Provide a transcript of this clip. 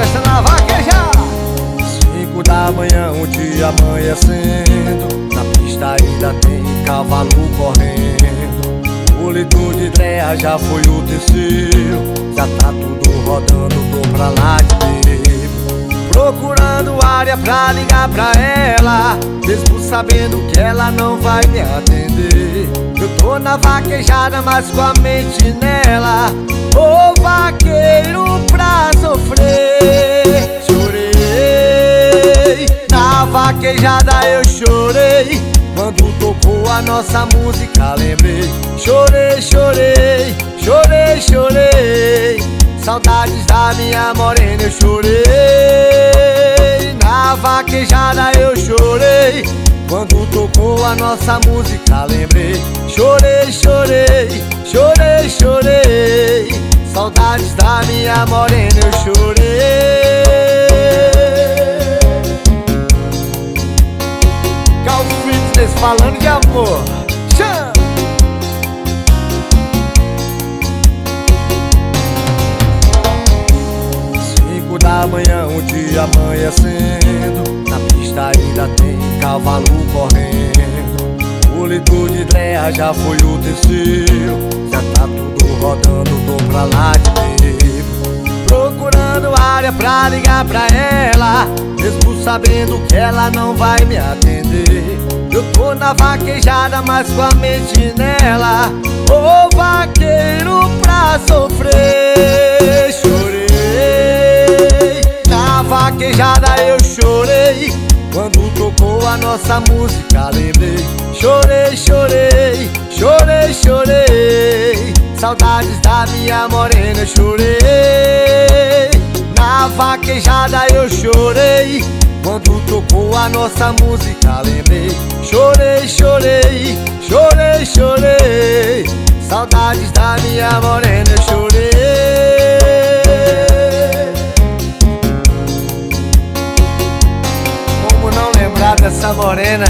festa na vaquejada. 5 da manhã, um dia amanhecendo, na pista ainda tem cavalo correndo. O litro de Drea já foi o terceiro, já tá tudo rodando, tô pra lá de tempo. Procurando área pra ligar pra ela, mesmo sabendo que ela não vai me atender. Eu tô na vaquejada, mas com a mente nela. Ô vaqueiro pra sofrer, chorei. Na vaquejada eu chorei, quando tocou a nossa música lembrei. Chorei, chorei, chorei, chorei. Saudades da minha morena eu chorei. Na vaquejada eu chorei, quando tocou a nossa música lembrei. Chorei, chorei, chorei, chorei. Saudades da minha morena eu chorei. Cal Fitness falando de amor. Chama! 5 da manhã, um dia amanhecendo, na pista ainda tem cavalo correndo. O litro de Drea já foi o terceiro, já tá tudo rodando, tô pra lá de tempo. Procurando área pra ligar pra ela, mesmo sabendo que ela não vai me atender. Eu tô na vaquejada, mas com a mente nela. Ô vaqueiro pra sofrer, chorei. Na vaquejada eu chorei, quando tocou a nossa música lembrei. Chorei, chorei, chorei, chorei. Saudades da minha morena eu chorei. Na vaquejada eu chorei, quando tocou a nossa música lembrei. Chorei, chorei, chorei, chorei. Saudades da minha morena eu chorei. Como não lembrar dessa morena?